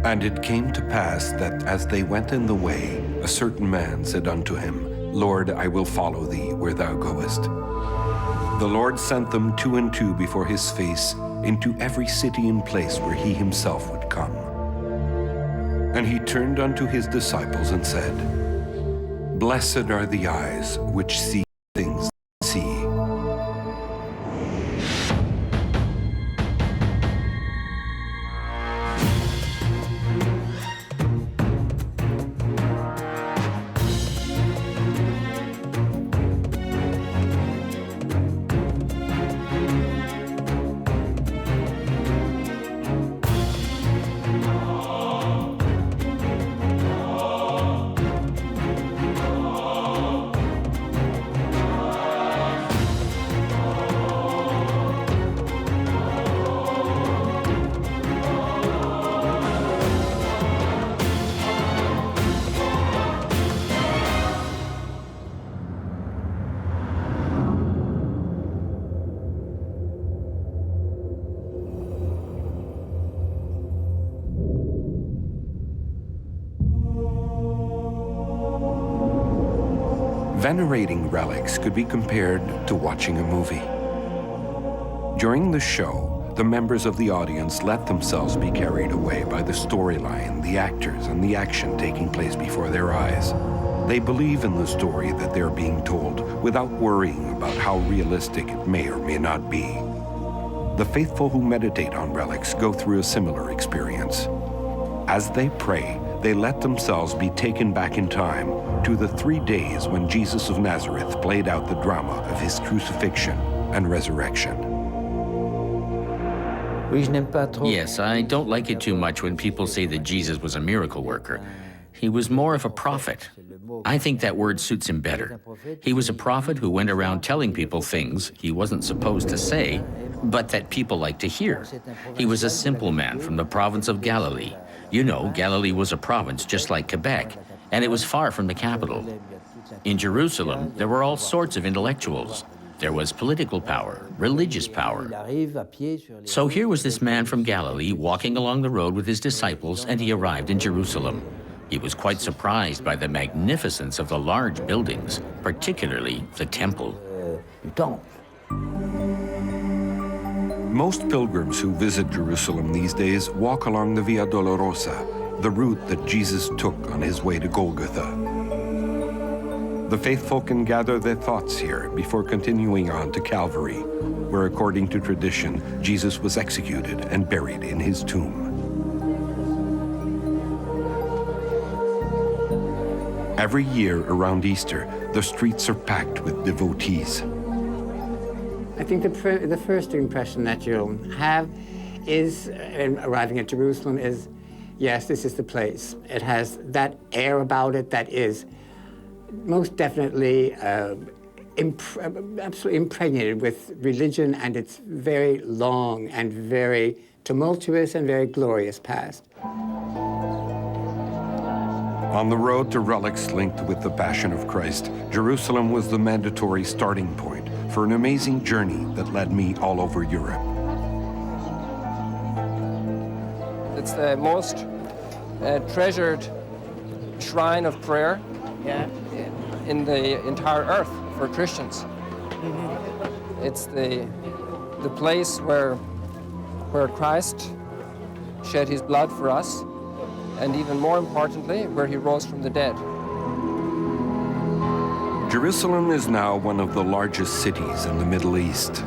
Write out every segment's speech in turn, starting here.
And it came to pass that as they went in the way, a certain man said unto him, Lord, I will follow thee where thou goest. The Lord sent them 2 and 2 before his face into every city and place where he himself would come. And he turned unto his disciples and said, Blessed are the eyes which see things they see. Venerating relics could be compared to watching a movie. During the show, the members of the audience let themselves be carried away by the storyline, the actors, and the action taking place before their eyes. They believe in the story that they're being told without worrying about how realistic it may or may not be. The faithful who meditate on relics go through a similar experience. As they pray, they let themselves be taken back in time to the 3 days when Jesus of Nazareth played out the drama of his crucifixion and resurrection. Yes, I don't like it too much when people say that Jesus was a miracle worker. He was more of a prophet. I think that word suits him better. He was a prophet who went around telling people things he wasn't supposed to say, but that people liked to hear. He was a simple man from the province of Galilee. You know, Galilee was a province just like Quebec, and it was far from the capital. In Jerusalem, there were all sorts of intellectuals. There was political power, religious power. So here was this man from Galilee walking along the road with his disciples, and he arrived in Jerusalem. He was quite surprised by the magnificence of the large buildings, particularly the temple. Most pilgrims who visit Jerusalem these days walk along the Via Dolorosa, the route that Jesus took on his way to Golgotha. The faithful can gather their thoughts here before continuing on to Calvary, where according to tradition, Jesus was executed and buried in his tomb. Every year around Easter, the streets are packed with devotees. I think the first impression that you'll have is, arriving at Jerusalem, is, yes, this is the place. It has that air about it that is most definitely absolutely impregnated with religion and its very long and very tumultuous and very glorious past. On the road to relics linked with the Passion of Christ, Jerusalem was the mandatory starting point for an amazing journey that led me all over Europe. It's the most treasured shrine of prayer in the entire earth for Christians. It's the place where Christ shed his blood for us, and even more importantly, where he rose from the dead. Jerusalem is now one of the largest cities in the Middle East.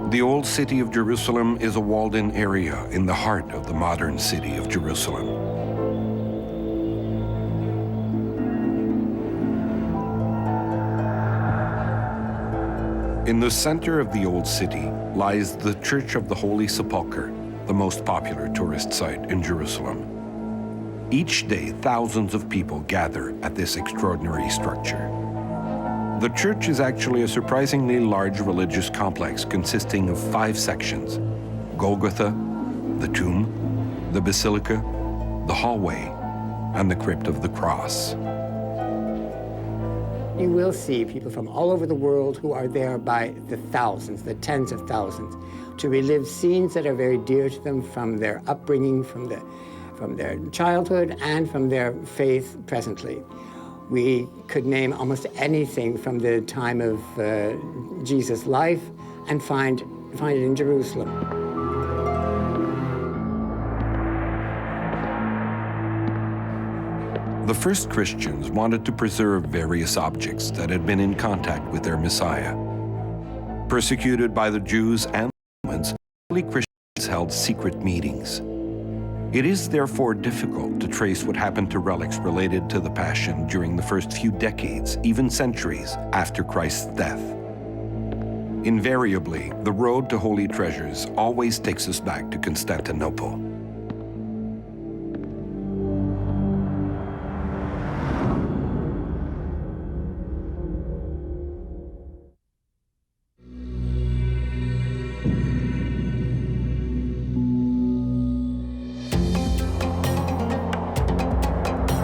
The old city of Jerusalem is a walled-in area in the heart of the modern city of Jerusalem. In the center of the old city lies the Church of the Holy Sepulchre, the most popular tourist site in Jerusalem. Each day, thousands of people gather at this extraordinary structure. The church is actually a surprisingly large religious complex consisting of 5 sections: Golgotha, the tomb, the basilica, the hallway, and the crypt of the cross. You will see people from all over the world who are there by the thousands, the tens of thousands, to relive scenes that are very dear to them from their upbringing, from their childhood, and from their faith presently. We could name almost anything from the time of Jesus' life and find it in Jerusalem. The first Christians wanted to preserve various objects that had been in contact with their Messiah. Persecuted by the Jews and the Romans, early Christians held secret meetings. It is therefore difficult to trace what happened to relics related to the Passion during the first few decades, even centuries, after Christ's death. Invariably, the road to holy treasures always takes us back to Constantinople.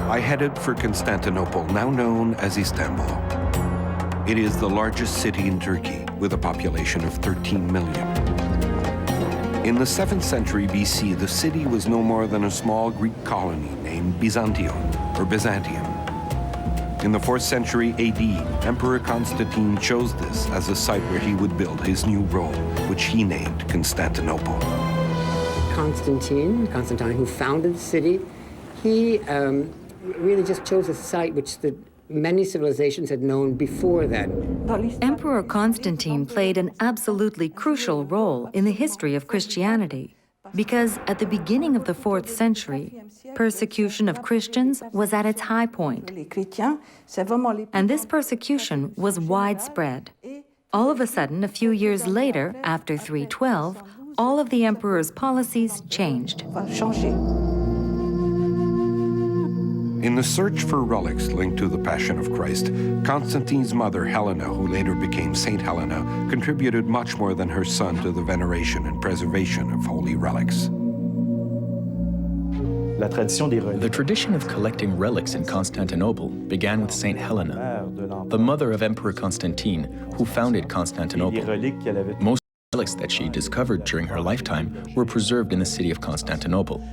I headed for Constantinople, now known as Istanbul. It is the largest city in Turkey, with a population of 13 million. In the 7th century BC, the city was no more than a small Greek colony named Byzantium, or Byzantium. In the 4th century AD, Emperor Constantine chose this as a site where he would build his new Rome, which he named Constantinople. Constantine, who founded the city, he really just chose a site which many civilizations had known before then. Emperor Constantine played an absolutely crucial role in the history of Christianity, because at the beginning of the 4th century, persecution of Christians was at its high point. And this persecution was widespread. All of a sudden, a few years later, after 312, all of the emperor's policies changed. In the search for relics linked to the Passion of Christ, Constantine's mother, Helena, who later became Saint Helena, contributed much more than her son to the veneration and preservation of holy relics. The tradition of collecting relics in Constantinople began with Saint Helena, the mother of Emperor Constantine, who founded Constantinople. Most relics that she discovered during her lifetime were preserved in the city of Constantinople.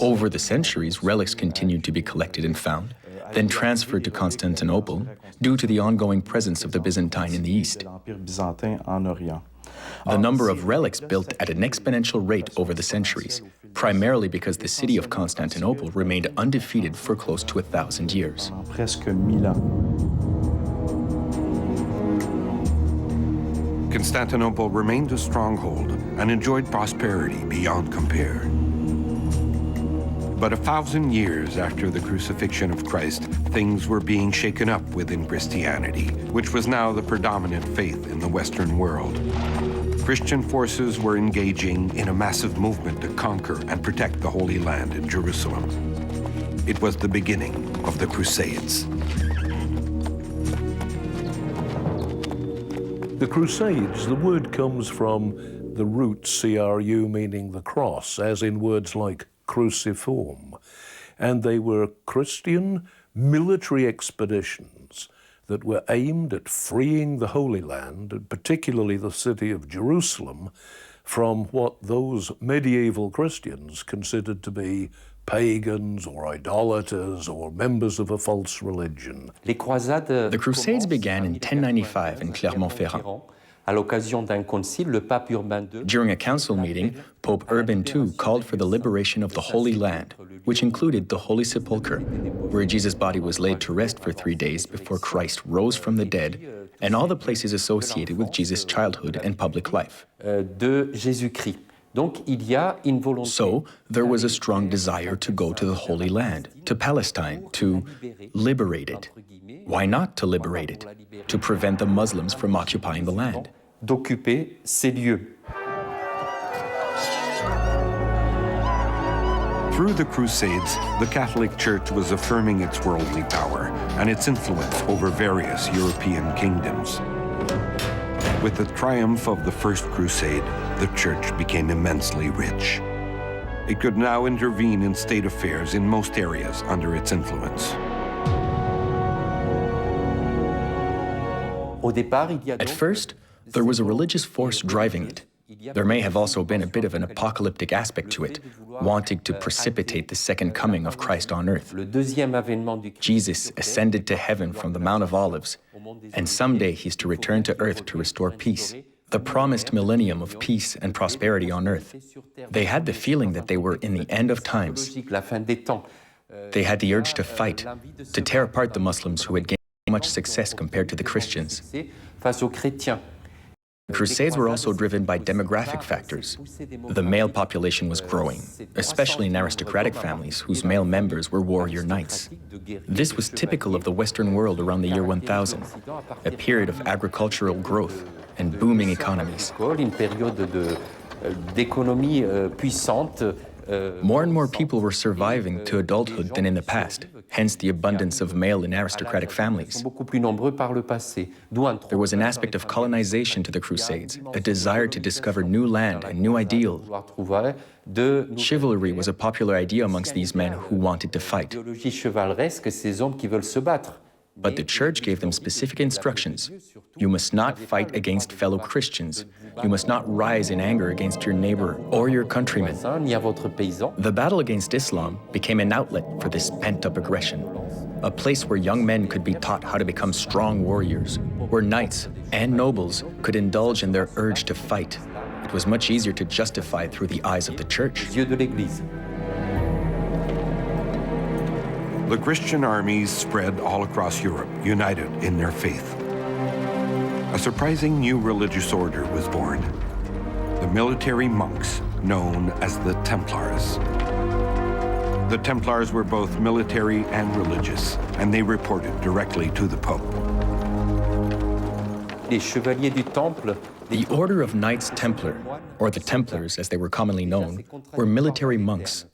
Over the centuries, relics continued to be collected and found, then transferred to Constantinople due to the ongoing presence of the Byzantine in the East. The number of relics built at an exponential rate over the centuries, primarily because the city of Constantinople remained undefeated for close to 1,000 years. Constantinople remained a stronghold and enjoyed prosperity beyond compare. But 1,000 years after the crucifixion of Christ, things were being shaken up within Christianity, which was now the predominant faith in the Western world. Christian forces were engaging in a massive movement to conquer and protect the Holy Land in Jerusalem. It was the beginning of the Crusades. The Crusades, the word comes from the root CRU, meaning the cross, as in words like cruciform. And they were Christian military expeditions that were aimed at freeing the Holy Land, and particularly the city of Jerusalem, from what those medieval Christians considered to be pagans or idolaters or members of a false religion. The Crusades began in 1095 in Clermont-Ferrand. During a council meeting, Pope Urban II called for the liberation of the Holy Land, which included the Holy Sepulchre, where Jesus' body was laid to rest for 3 days before Christ rose from the dead, and all the places associated with Jesus' childhood and public life. So, there was a strong desire to go to the Holy Land, to Palestine, to liberate it. Why not to liberate it? To prevent the Muslims from occupying the land. Through the Crusades, the Catholic Church was affirming its worldly power and its influence over various European kingdoms. With the triumph of the First Crusade, the Church became immensely rich. It could now intervene in state affairs in most areas under its influence. At first, there was a religious force driving it. There may have also been a bit of an apocalyptic aspect to it, wanting to precipitate the second coming of Christ on earth. Jesus ascended to heaven from the Mount of Olives, and someday he's to return to earth to restore peace, the promised millennium of peace and prosperity on earth. They had the feeling that they were in the end of times. They had the urge to fight, to tear apart the Muslims who had gained much success compared to the Christians. The Crusades were also driven by demographic factors. The male population was growing, especially in aristocratic families whose male members were warrior knights. This was typical of the Western world around the year 1000, a period of agricultural growth and booming economies. More and more people were surviving to adulthood than in the past, hence the abundance of male in aristocratic families. There was an aspect of colonization to the Crusades, a desire to discover new land and new ideals. Chivalry was a popular idea amongst these men who wanted to fight. But the Church gave them specific instructions. You must not fight against fellow Christians. You must not rise in anger against your neighbor or your countrymen. The battle against Islam became an outlet for this pent-up aggression, a place where young men could be taught how to become strong warriors, where knights and nobles could indulge in their urge to fight. It was much easier to justify through the eyes of the Church. The Christian armies spread all across Europe, united in their faith. A surprising new religious order was born, the military monks known as the Templars. The Templars were both military and religious, and they reported directly to the Pope. The Order of Knights Templar, or the Templars as they were commonly known, were military monks.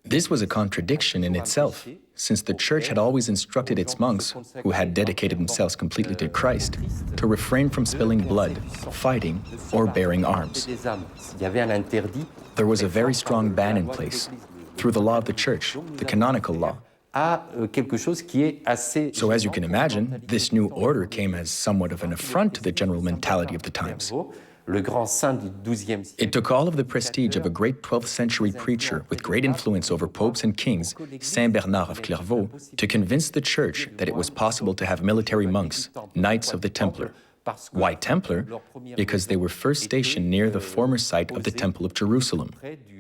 This was a contradiction in itself, since the Church had always instructed its monks, who had dedicated themselves completely to Christ, to refrain from spilling blood, fighting, or bearing arms. There was a very strong ban in place, through the law of the Church, the canonical law. So as you can imagine, this new order came as somewhat of an affront to the general mentality of the times. It took all of the prestige of a great 12th century preacher with great influence over popes and kings, Saint Bernard of Clairvaux, to convince the Church that it was possible to have military monks, Knights of the Templar. Why Templar? Because they were first stationed near the former site of the Temple of Jerusalem.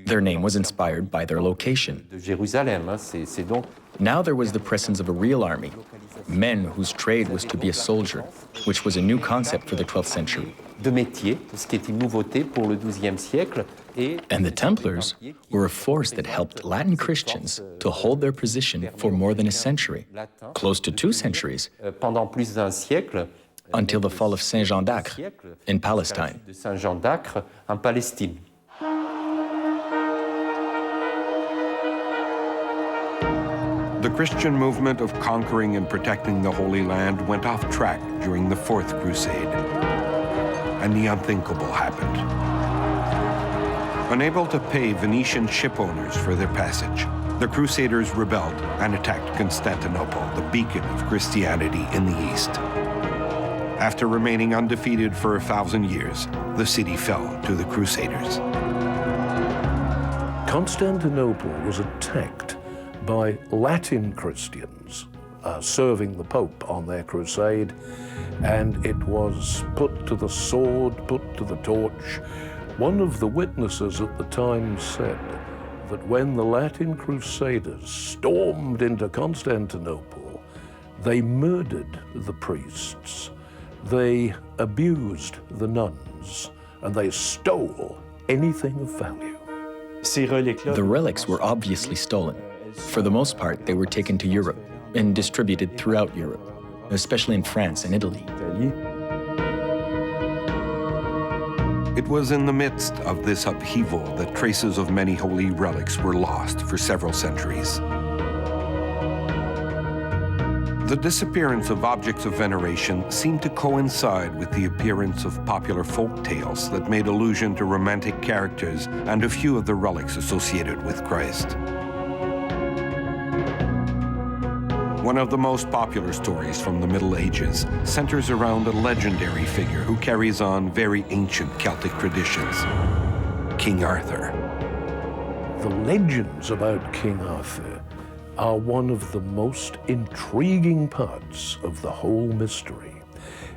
Their name was inspired by their location. Now there was the presence of a real army, men whose trade was to be a soldier, which was a new concept for the 12th century. And the Templars were a force that helped Latin Christians to hold their position for more than a century, close to 2 centuries, until the fall of Saint Jean d'Acre in Palestine. The Christian movement of conquering and protecting the Holy Land went off track during the Fourth Crusade, and the unthinkable happened. Unable to pay Venetian ship owners for their passage, the Crusaders rebelled and attacked Constantinople, the beacon of Christianity in the East. After remaining undefeated for 1,000 years, the city fell to the Crusaders. Constantinople was attacked by Latin Christians serving the Pope on their crusade, and it was put to the sword, put to the torch. One of the witnesses at the time said that when the Latin Crusaders stormed into Constantinople, they murdered the priests, they abused the nuns, and they stole anything of value. The relics were obviously stolen. For the most part, they were taken to Europe and distributed throughout Europe, especially in France and Italy. It was in the midst of this upheaval that traces of many holy relics were lost for several centuries. The disappearance of objects of veneration seemed to coincide with the appearance of popular folk tales that made allusion to romantic characters and a few of the relics associated with Christ. One of the most popular stories from the Middle Ages centers around a legendary figure who carries on very ancient Celtic traditions, King Arthur. The legends about King Arthur are one of the most intriguing parts of the whole mystery,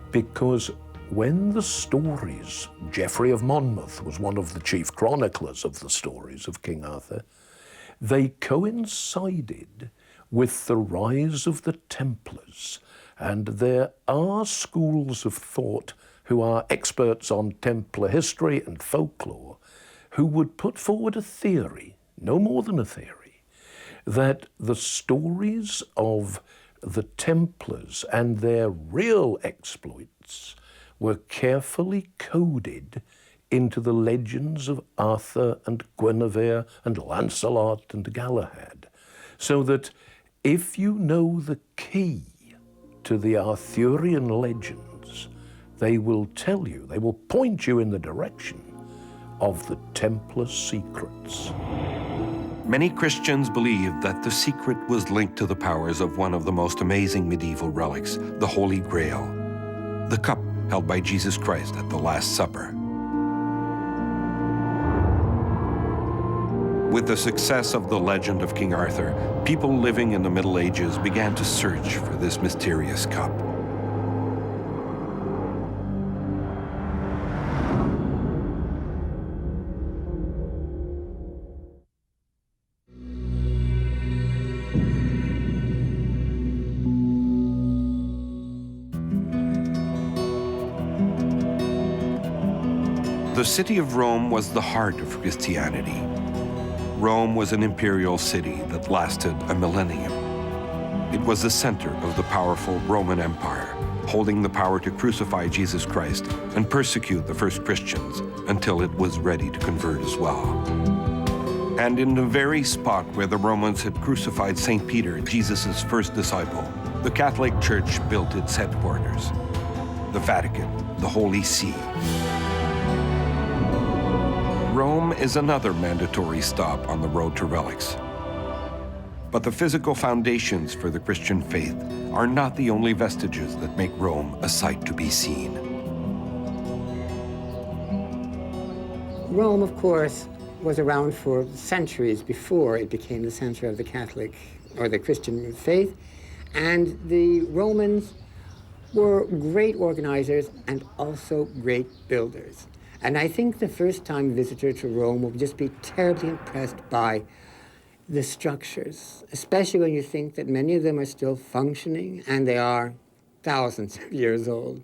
because when the stories, Geoffrey of Monmouth was one of the chief chroniclers of the stories of King Arthur, they coincided with the rise of the Templars, and there are schools of thought who are experts on Templar history and folklore who would put forward a theory, no more than a theory, that the stories of the Templars and their real exploits were carefully coded into the legends of Arthur and Guinevere and Lancelot and Galahad, so that if you know the key to the Arthurian legends, they will tell you, they will point you in the direction of the Templar secrets. Many Christians believe that the secret was linked to the powers of one of the most amazing medieval relics, the Holy Grail, the cup held by Jesus Christ at the Last Supper. With the success of the legend of King Arthur, people living in the Middle Ages began to search for this mysterious cup. The city of Rome was the heart of Christianity. Rome was an imperial city that lasted a millennium. It was the center of the powerful Roman Empire, holding the power to crucify Jesus Christ and persecute the first Christians until it was ready to convert as well. And in the very spot where the Romans had crucified St. Peter, Jesus' first disciple, the Catholic Church built its headquarters, the Vatican, the Holy See. Rome is another mandatory stop on the road to relics. But the physical foundations for the Christian faith are not the only vestiges that make Rome a sight to be seen. Rome, of course, was around for centuries before it became the center of the Catholic or the Christian faith. And the Romans were great organizers and also great builders. And I think the first-time visitor to Rome will just be terribly impressed by the structures, especially when you think that many of them are still functioning, and they are thousands of years old.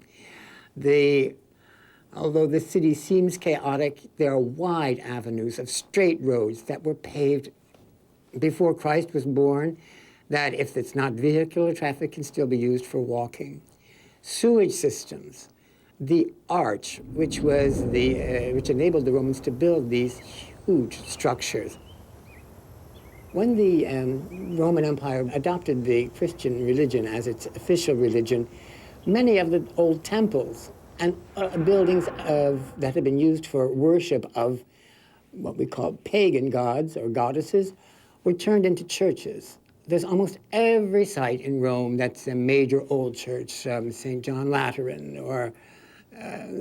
Although the city seems chaotic, there are wide avenues of straight roads that were paved before Christ was born, that if it's not vehicular traffic, can still be used for walking. Sewage systems. The arch, which enabled the Romans to build these huge structures. When the Roman Empire adopted the Christian religion as its official religion, many of the old temples and buildings that had been used for worship of what we call pagan gods or goddesses were turned into churches. There's almost every site in Rome that's a major old church, St. John Lateran or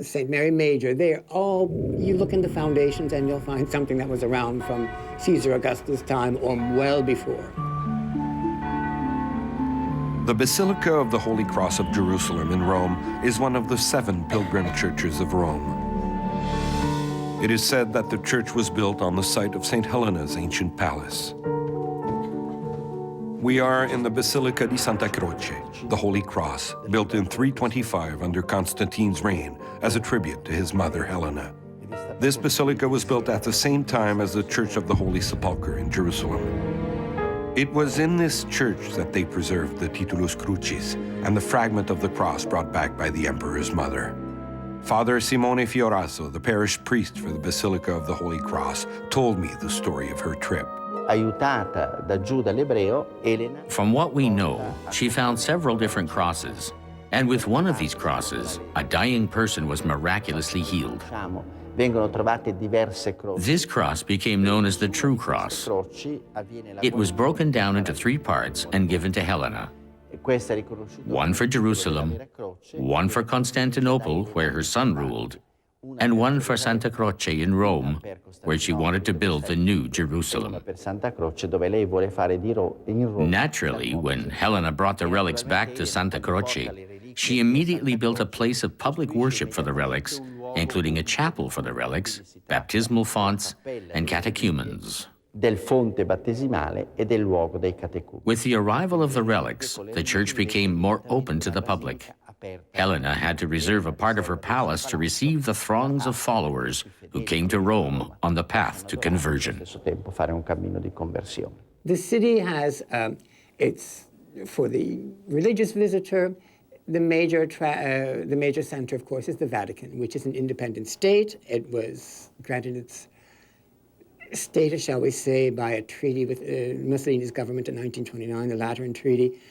St. Mary Major. They're all, you look in the foundations and you'll find something that was around from Caesar Augustus' time or well before. The Basilica of the Holy Cross of Jerusalem in Rome is one of the 7 pilgrim churches of Rome. It is said that the church was built on the site of St. Helena's ancient palace. We are in the Basilica di Santa Croce, the Holy Cross, built in 325 under Constantine's reign as a tribute to his mother Helena. This basilica was built at the same time as the Church of the Holy Sepulchre in Jerusalem. It was in this church that they preserved the Titulus Crucis and the fragment of the cross brought back by the emperor's mother. Father Simone Fioraso, the parish priest for the Basilica of the Holy Cross, told me the story of her trip. From what we know, she found several different crosses, and with one of these crosses, a dying person was miraculously healed. This cross became known as the True Cross. It was broken down into 3 parts and given to Helena. One for Jerusalem, one for Constantinople, where her son ruled, and one for Santa Croce in Rome, where she wanted to build the new Jerusalem. Naturally, when Helena brought the relics back to Santa Croce, she immediately built a place of public worship for the relics, including a chapel for the relics, baptismal fonts, and catechumens. With the arrival of the relics, the church became more open to the public. Helena had to reserve a part of her palace to receive the throngs of followers who came to Rome on the path to conversion. The city has, it's for the religious visitor, the major center, of course, is the Vatican, which is an independent state. It was granted its status, shall we say, by a treaty with Mussolini's government in 1929, the Lateran Treaty.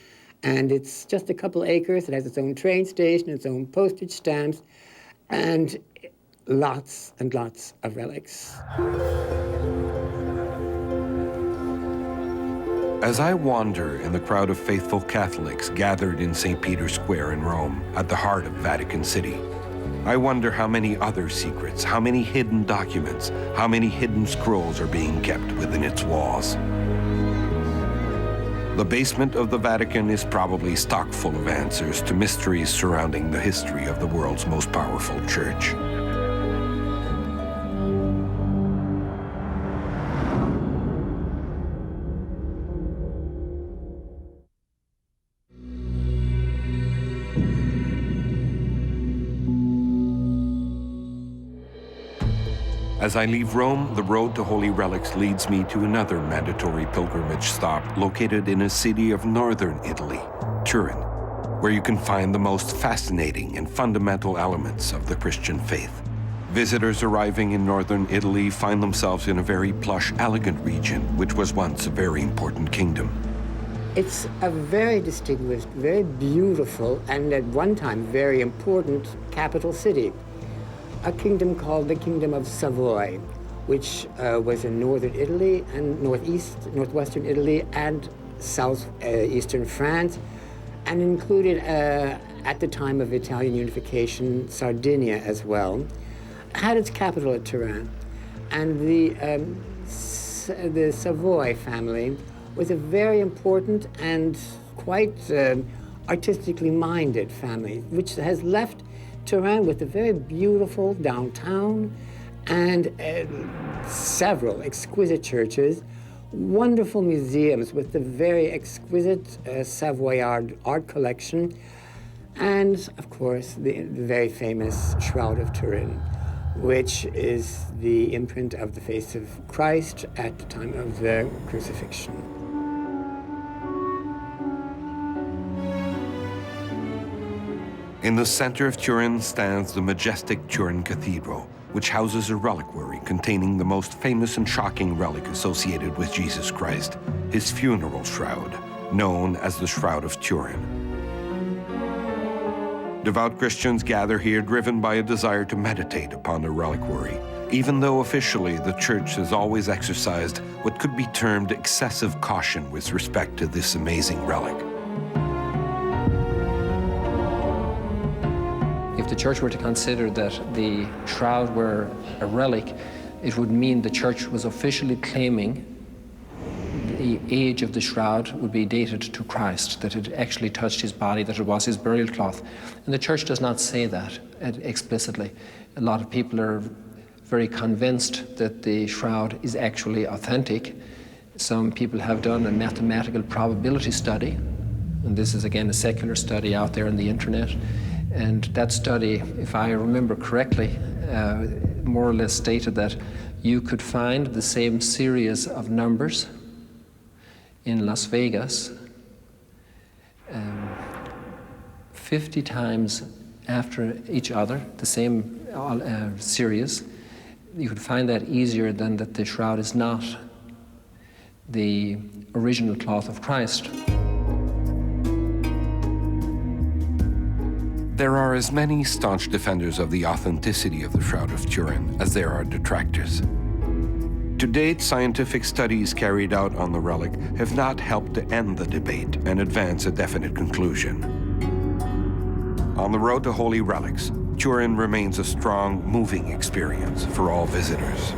And it's just a couple acres. It has its own train station, its own postage stamps, and lots and lots of relics. As I wander in the crowd of faithful Catholics gathered in St. Peter's Square in Rome, at the heart of Vatican City, I wonder how many other secrets, how many hidden documents, how many hidden scrolls are being kept within its walls. The basement of the Vatican is probably stock full of answers to mysteries surrounding the history of the world's most powerful church. As I leave Rome, the road to Holy Relics leads me to another mandatory pilgrimage stop located in a city of northern Italy, Turin, where you can find the most fascinating and fundamental elements of the Christian faith. Visitors arriving in northern Italy find themselves in a very plush, elegant region, which was once a very important kingdom. It's a very distinguished, very beautiful, and at one time very important capital city. A kingdom called the Kingdom of Savoy, which was in northern Italy and northwestern Italy and southeastern France, and included, at the time of Italian unification, Sardinia as well. Had its capital at Turin. And the Savoy family was a very important and quite artistically minded family, which has left Turin with a very beautiful downtown and several exquisite churches, wonderful museums with the very exquisite Savoyard art collection, and of course the very famous Shroud of Turin, which is the imprint of the face of Christ at the time of the crucifixion. In the center of Turin stands the majestic Turin Cathedral, which houses a reliquary containing the most famous and shocking relic associated with Jesus Christ, his funeral shroud, known as the Shroud of Turin. Devout Christians gather here driven by a desire to meditate upon the reliquary, even though officially the Church has always exercised what could be termed excessive caution with respect to this amazing relic. If the Church were to consider that the shroud were a relic, it would mean the Church was officially claiming the age of the shroud would be dated to Christ, that it actually touched his body, that it was his burial cloth. And the Church does not say that explicitly. A lot of people are very convinced that the shroud is actually authentic. Some people have done a mathematical probability study, and this is again a secular study out there on the internet. And that study, if I remember correctly, more or less stated that you could find the same series of numbers in Las Vegas 50 times after each other, the same series. You could find that easier than that the shroud is not the original cloth of Christ. There are as many staunch defenders of the authenticity of the Shroud of Turin as there are detractors. To date, scientific studies carried out on the relic have not helped to end the debate and advance a definite conclusion. On the road to Holy Relics, Turin remains a strong, moving experience for all visitors.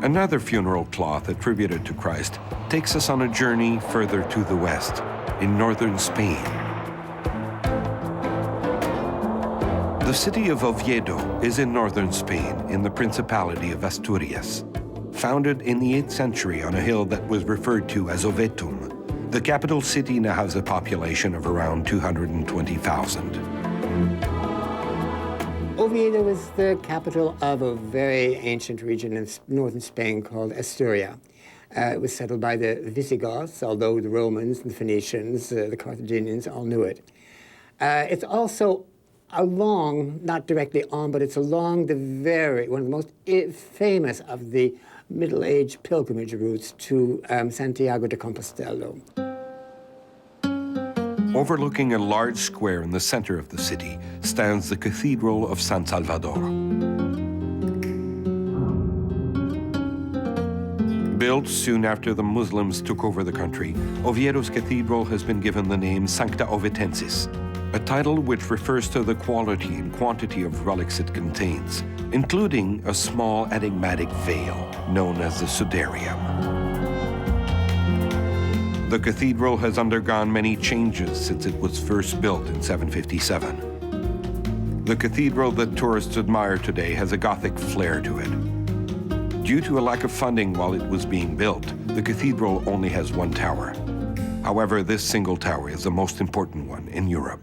Another funeral cloth attributed to Christ takes us on a journey further to the west, in northern Spain. The city of Oviedo is in northern Spain, in the Principality of Asturias. Founded in the 8th century on a hill that was referred to as Ovetum, the capital city now has a population of around 220,000. Oviedo is the capital of a very ancient region in northern Spain called Asturia. It was settled by the Visigoths, although the Romans, the Phoenicians, the Carthaginians all knew it. It's also along, not directly on, but it's along one of the most famous of the Middle Age pilgrimage routes to Santiago de Compostela. Overlooking a large square in the center of the city stands the Cathedral of San Salvador. Built soon after the Muslims took over the country, Oviedo's cathedral has been given the name Sancta Ovetensis, a title which refers to the quality and quantity of relics it contains, including a small enigmatic veil known as the sudarium. The cathedral has undergone many changes since it was first built in 757. The cathedral that tourists admire today has a Gothic flair to it. Due to a lack of funding while it was being built, the cathedral only has one tower. However, this single tower is the most important one in Europe.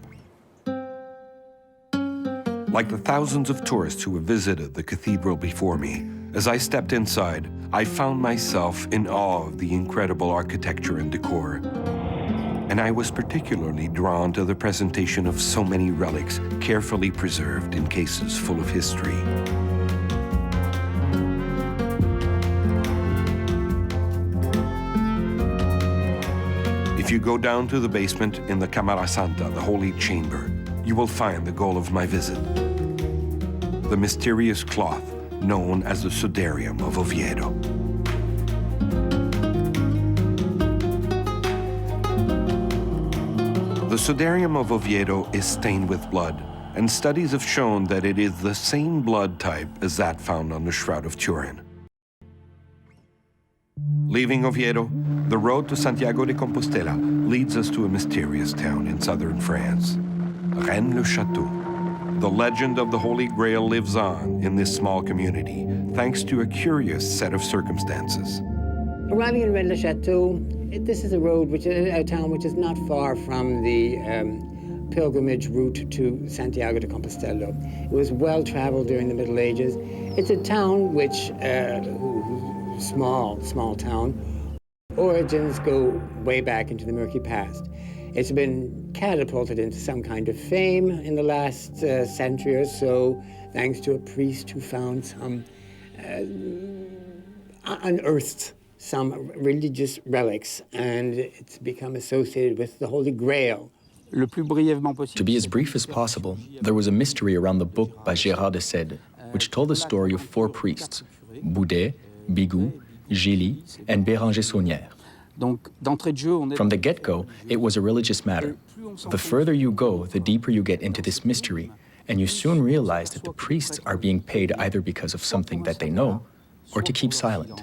Like the thousands of tourists who have visited the cathedral before me, as I stepped inside, I found myself in awe of the incredible architecture and decor. And I was particularly drawn to the presentation of so many relics carefully preserved in cases full of history. If you go down to the basement in the Camara Santa, the Holy Chamber, you will find the goal of my visit: the mysterious cloth known as the Sudarium of Oviedo. The Sudarium of Oviedo is stained with blood, and studies have shown that it is the same blood type as that found on the Shroud of Turin. Leaving Oviedo, the road to Santiago de Compostela leads us to a mysterious town in southern France, Rennes-le-Château. The legend of the Holy Grail lives on in this small community, thanks to a curious set of circumstances. Arriving in Rennes-le-Château, this is a town which is not far from the pilgrimage route to Santiago de Compostela. It was well traveled during the Middle Ages. It's a town which, small town, origins go way back into the murky past. It's been catapulted into some kind of fame in the last century or so, thanks to a priest who found unearthed some religious relics, and it's become associated with the Holy Grail. To be as brief as possible, there was a mystery around the book by Gérard de Sède, which told the story of 4 priests: Boudet, Bigoud, Gilly, and Béranger Saunière. From the get-go, it was a religious matter. The further you go, the deeper you get into this mystery, and you soon realize that the priests are being paid either because of something that they know, or to keep silent.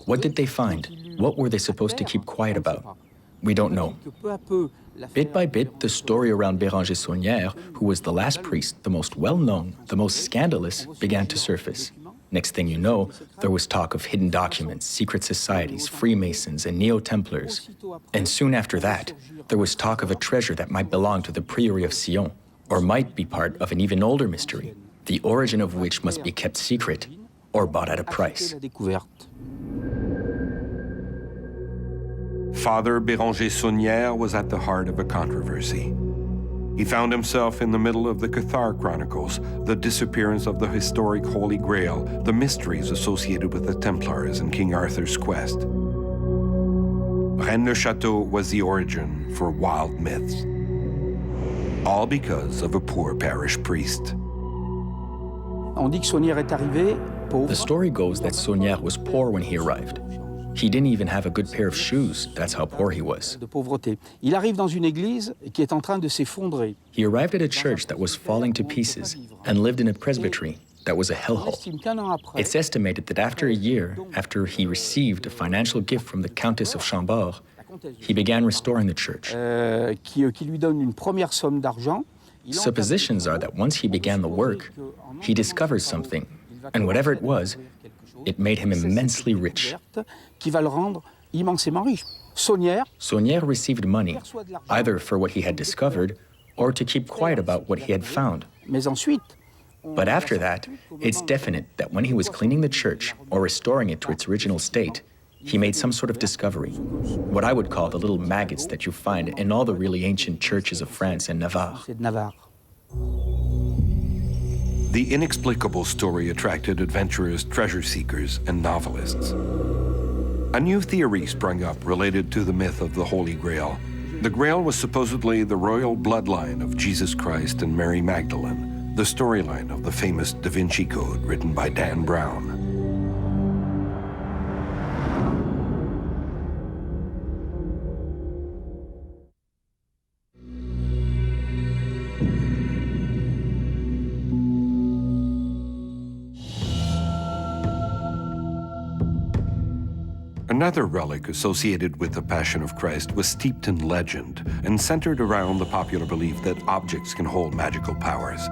What did they find? What were they supposed to keep quiet about? We don't know. Bit by bit, the story around Béranger Saunière, who was the last priest, the most well-known, the most scandalous, began to surface. Next thing you know, there was talk of hidden documents, secret societies, Freemasons, and Neo-Templars. And soon after that, there was talk of a treasure that might belong to the Priory of Sion, or might be part of an even older mystery, the origin of which must be kept secret or bought at a price. Father Béranger Saunière was at the heart of a controversy. He found himself in the middle of the Cathar Chronicles, the disappearance of the historic Holy Grail, the mysteries associated with the Templars and King Arthur's quest. Rennes-le-Château was the origin for wild myths, all because of a poor parish priest. The story goes that Saunière was poor when he arrived. He didn't even have a good pair of shoes, that's how poor he was. Il arrive dans une église qui est en train de s'effondrer. He arrived at a church that was falling to pieces and lived in a presbytery that was a hellhole. It's estimated that after a year, after he received a financial gift from the Countess of Chambord, he began restoring the church. Qui lui donne une première somme d'argent. Suppositions are that once he began the work, he discovered something, and whatever it was, it made him immensely rich. Qui va le rendre immensément riche. Saunière received money, either for what he had discovered or to keep quiet about what he had found. Mais ensuite, but after that, it's definite that when he was cleaning the church or restoring it to its original state, he made some sort of discovery, what I would call the little maggots that you find in all the really ancient churches of France and Navarre. The inexplicable story attracted adventurers, treasure seekers, and novelists. A new theory sprang up related to the myth of the Holy Grail. The Grail was supposedly the royal bloodline of Jesus Christ and Mary Magdalene, the storyline of the famous Da Vinci Code written by Dan Brown. Another relic associated with the Passion of Christ was steeped in legend and centered around the popular belief that objects can hold magical powers.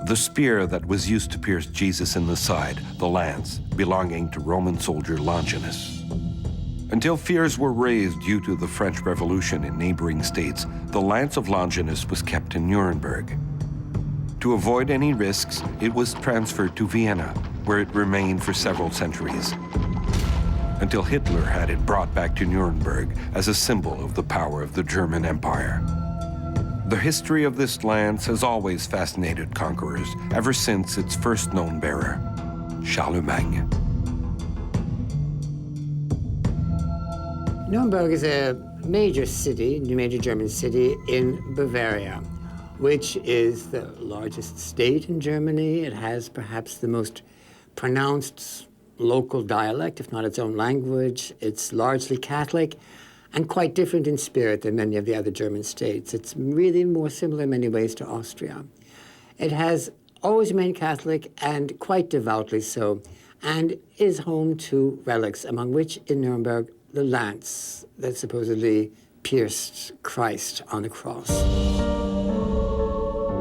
The spear that was used to pierce Jesus in the side, the lance, belonging to Roman soldier Longinus. Until fears were raised due to the French Revolution in neighboring states, the lance of Longinus was kept in Nuremberg. To avoid any risks, it was transferred to Vienna, where it remained for several centuries, until Hitler had it brought back to Nuremberg as a symbol of the power of the German Empire. The history of this lance has always fascinated conquerors, ever since its first known bearer, Charlemagne. Nuremberg is a major city, major German city in Bavaria, which is the largest state in Germany. It has perhaps the most pronounced local dialect, if not its own language. It's largely Catholic and quite different in spirit than many of the other German states. It's really more similar in many ways to Austria. It has always remained Catholic and quite devoutly so, and is home to relics, among which in Nuremberg, the lance that supposedly pierced Christ on the cross.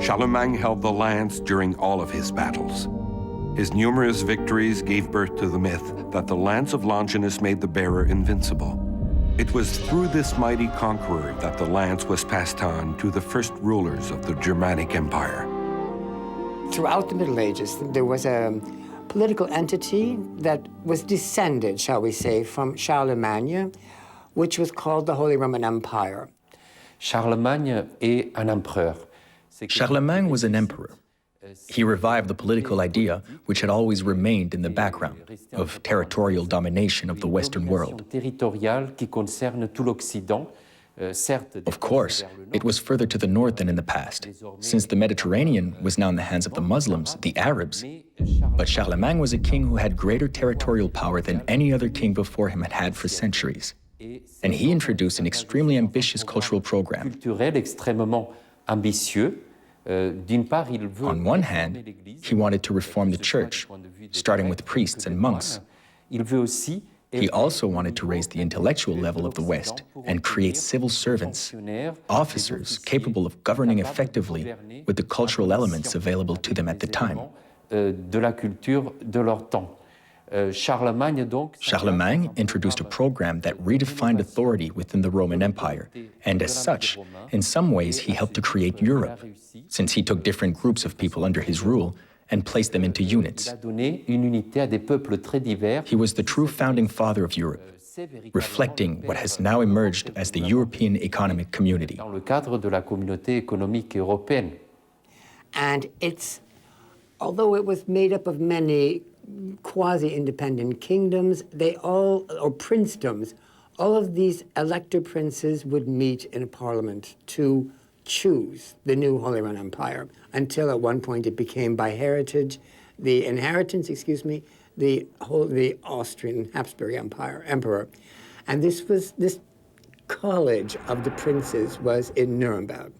Charlemagne held the lance during all of his battles. His numerous victories gave birth to the myth that the lance of Longinus made the bearer invincible. It was through this mighty conqueror that the lance was passed on to the first rulers of the Germanic Empire. Throughout the Middle Ages, there was a political entity that was descended, shall we say, from Charlemagne, which was called the Holy Roman Empire. Charlemagne est un empereur. Charlemagne was an emperor. He revived the political idea, which had always remained in the background, of territorial domination of the Western world. Of course, it was further to the north than in the past, since the Mediterranean was now in the hands of the Muslims, the Arabs. But Charlemagne was a king who had greater territorial power than any other king before him had had for centuries. And he introduced an extremely ambitious cultural program. On one hand, he wanted to reform the church, starting with priests and monks. He also wanted to raise the intellectual level of the West and create civil servants, officers capable of governing effectively with the cultural elements available to them at the time. Charlemagne introduced a program that redefined authority within the Roman Empire, and as such, in some ways he helped to create Europe, since he took different groups of people under his rule and placed them into units. He was the true founding father of Europe, reflecting what has now emerged as the European Economic Community. And it's, although it was made up of many quasi-independent kingdoms, they all, or princedoms, all of these elector princes would meet in a parliament to choose the new Holy Roman Empire, until at one point it became by heritage the inheritance, the Austrian Habsburg emperor. And this college of the princes was in Nuremberg.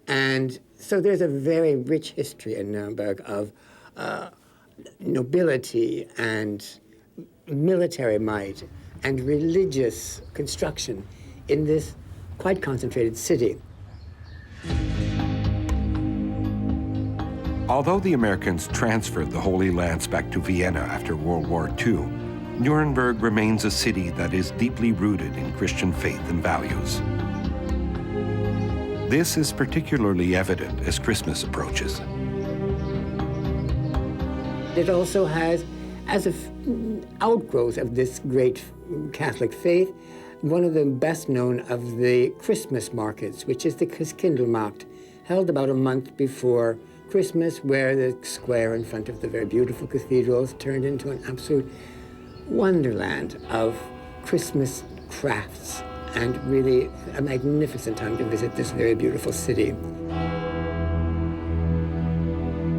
And so there's a very rich history in Nuremberg of nobility and military might and religious construction in this quite concentrated city. Although the Americans transferred the Holy Lance back to Vienna after World War II, Nuremberg remains a city that is deeply rooted in Christian faith and values. This is particularly evident as Christmas approaches. It also has, as an outgrowth of this great Catholic faith, one of the best known of the Christmas markets, which is the Christkindlmarkt, held about a month before Christmas, where the square in front of the very beautiful cathedrals turned into an absolute wonderland of Christmas crafts, and really a magnificent time to visit this very beautiful city.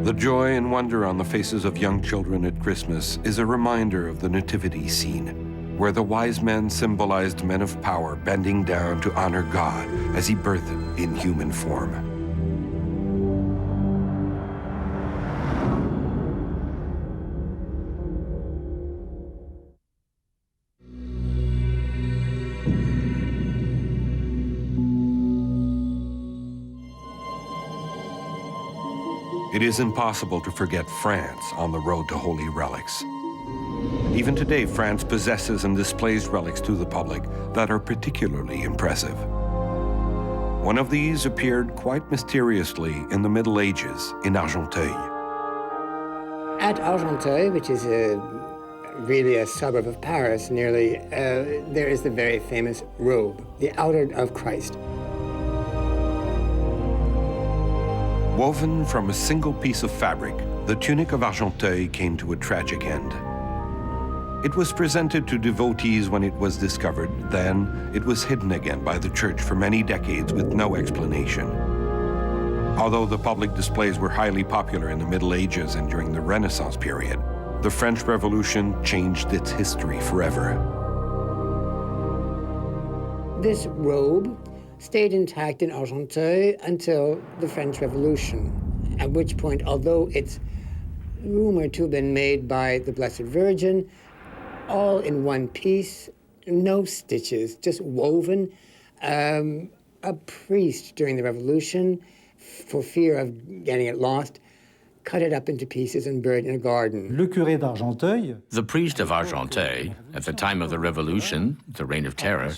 The joy and wonder on the faces of young children at Christmas is a reminder of the nativity scene, where the wise men symbolized men of power bending down to honor God as he birthed in human form. It is impossible to forget France on the road to holy relics. Even today, France possesses and displays relics to the public that are particularly impressive. One of these appeared quite mysteriously in the Middle Ages in Argenteuil. At Argenteuil, which is really a suburb of Paris, nearly, there is the very famous robe, the outer of Christ. Woven from a single piece of fabric, the tunic of Argenteuil came to a tragic end. It was presented to devotees when it was discovered. Then it was hidden again by the church for many decades with no explanation. Although the public displays were highly popular in the Middle Ages and during the Renaissance period, the French Revolution changed its history forever. This robe stayed intact in Argenteuil until the French Revolution, at which point, although it's rumored to have been made by the Blessed Virgin, all in one piece, no stitches, just woven, a priest during the Revolution, for fear of getting it lost, cut it up into pieces and buried in a garden. Le curé d'Argenteuil, The priest of Argenteuil, at the time of the Revolution, the Reign of Terror,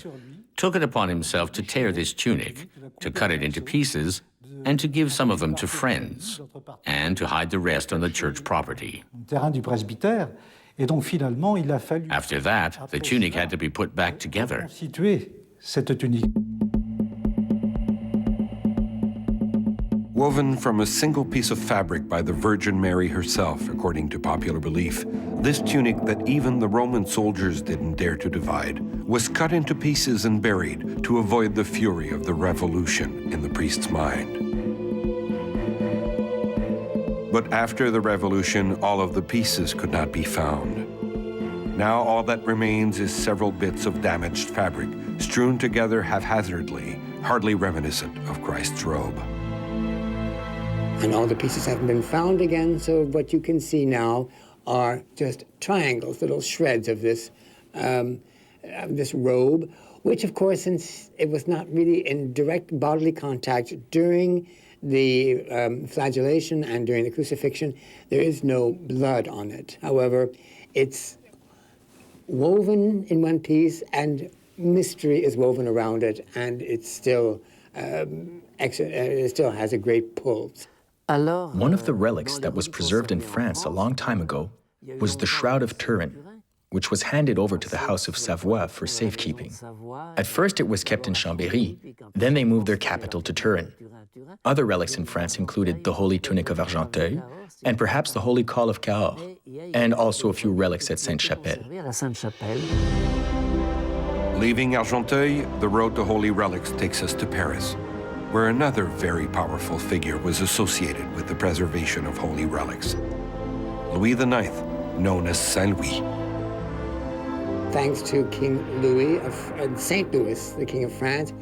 took it upon himself to tear this tunic, to cut it into pieces, and to give some of them to friends, and to hide the rest on the church property. terrain du presbytère, et donc finalement il a fallu After that, the tunic had to be put back together. constituer cette tunique. Woven from a single piece of fabric by the Virgin Mary herself, according to popular belief, this tunic that even the Roman soldiers didn't dare to divide was cut into pieces and buried to avoid the fury of the revolution in the priest's mind. But after the revolution, all of the pieces could not be found. Now all that remains is several bits of damaged fabric, strewn together haphazardly, hardly reminiscent of Christ's robe. And all the pieces haven't been found again, so what you can see now are just triangles, little shreds of this robe, which of course, since it was not really in direct bodily contact during the flagellation and during the crucifixion, there is no blood on it. However, it's woven in one piece and mystery is woven around it, and it still has a great pull. One of the relics that was preserved in France a long time ago was the Shroud of Turin, which was handed over to the House of Savoy for safekeeping. At first it was kept in Chambéry, then they moved their capital to Turin. Other relics in France included the Holy Tunic of Argenteuil, and perhaps the Holy Caul of Cahors, and also a few relics at Sainte-Chapelle. Leaving Argenteuil, the road to holy relics takes us to Paris, where another very powerful figure was associated with the preservation of holy relics. Louis IX, known as Saint Louis. Thanks to King Louis of St. Louis, the King of France,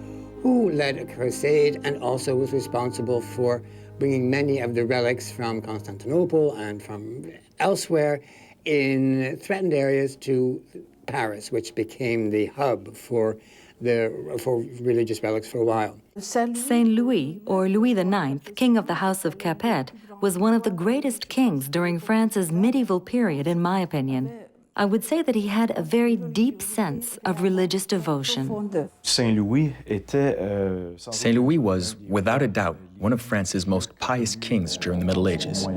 who led a crusade and also was responsible for bringing many of the relics from Constantinople and from elsewhere in threatened areas to Paris, which became the hub for religious relics for a while. Saint Louis, or Louis IX, King of the House of Capet, was one of the greatest kings during France's medieval period, in my opinion. I would say that he had a very deep sense of religious devotion. Saint Louis was, without a doubt, one of France's most pious kings during the Middle Ages.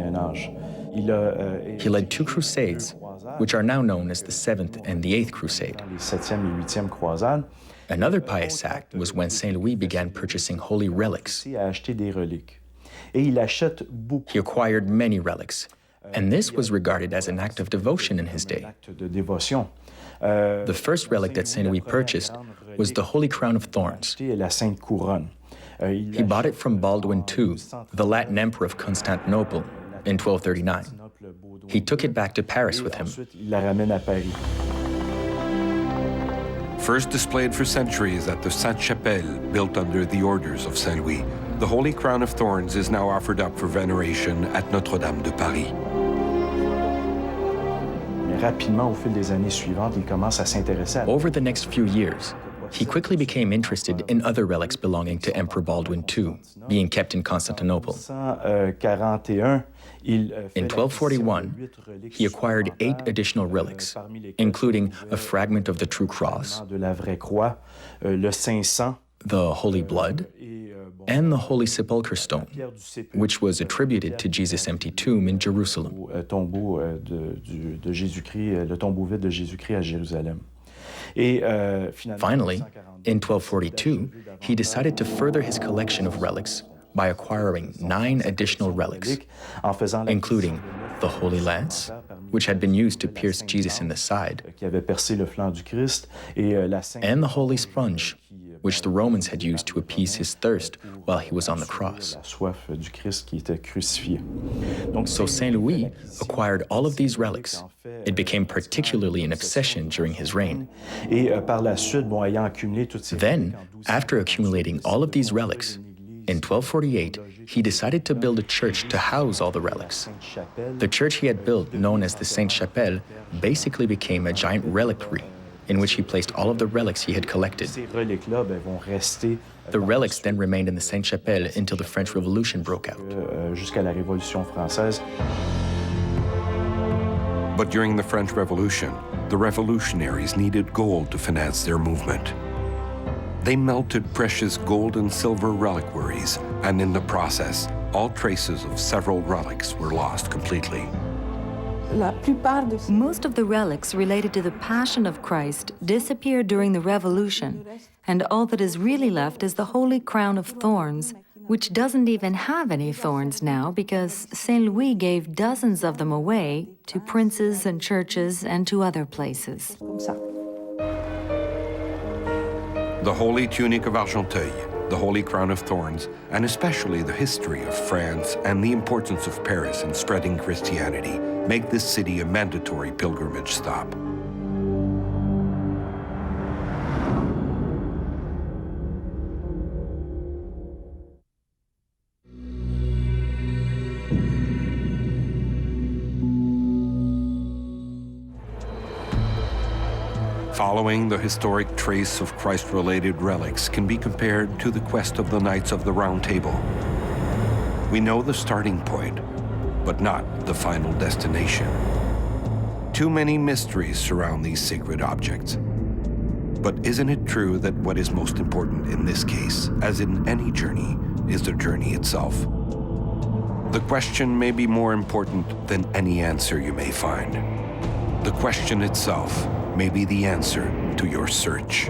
He led 2 crusades, which are now known as the 7th and the 8th Crusade. Another pious act was when Saint Louis began purchasing holy relics. He acquired many relics, and this was regarded as an act of devotion in his day. The first relic that Saint Louis purchased was the Holy Crown of Thorns. He bought it from Baldwin II, the Latin Emperor of Constantinople, in 1239. He took it back to Paris with him. First displayed for centuries at the Sainte-Chapelle, built under the orders of Saint Louis, the Holy Crown of Thorns is now offered up for veneration at Notre-Dame de Paris. Over the next few years, he quickly became interested in other relics belonging to Emperor Baldwin II, being kept in Constantinople. In 1241, he acquired 8 additional relics, including a fragment of the True Cross, the Holy Blood, and the Holy Sepulchre Stone, which was attributed to Jesus' empty tomb in Jerusalem. Finally, in 1242, he decided to further his collection of relics by acquiring 9 additional relics, including the Holy Lance, which had been used to pierce Jesus in the side, and the Holy Sponge, which the Romans had used to appease his thirst while he was on the cross. So Saint Louis acquired all of these relics. It became particularly an obsession during his reign. Then, after accumulating all of these relics, in 1248, he decided to build a church to house all the relics. The church he had built, known as the Sainte-Chapelle, basically became a giant reliquary in which he placed all of the relics he had collected. The relics then remained in the Sainte-Chapelle until the French Revolution broke out. But during the French Revolution, the revolutionaries needed gold to finance their movement. They melted precious gold and silver reliquaries, and in the process, all traces of several relics were lost completely. Most of the relics related to the Passion of Christ disappeared during the Revolution, and all that is really left is the Holy Crown of Thorns, which doesn't even have any thorns now because Saint Louis gave dozens of them away to princes and churches and to other places. The Holy Tunic of Argenteuil, the Holy Crown of Thorns, and especially the history of France and the importance of Paris in spreading Christianity make this city a mandatory pilgrimage stop. Following the historic trace of Christ-related relics can be compared to the quest of the Knights of the Round Table. We know the starting point, but not the final destination. Too many mysteries surround these sacred objects. But isn't it true that what is most important in this case, as in any journey, is the journey itself? The question may be more important than any answer you may find. The question itself may be the answer to your search.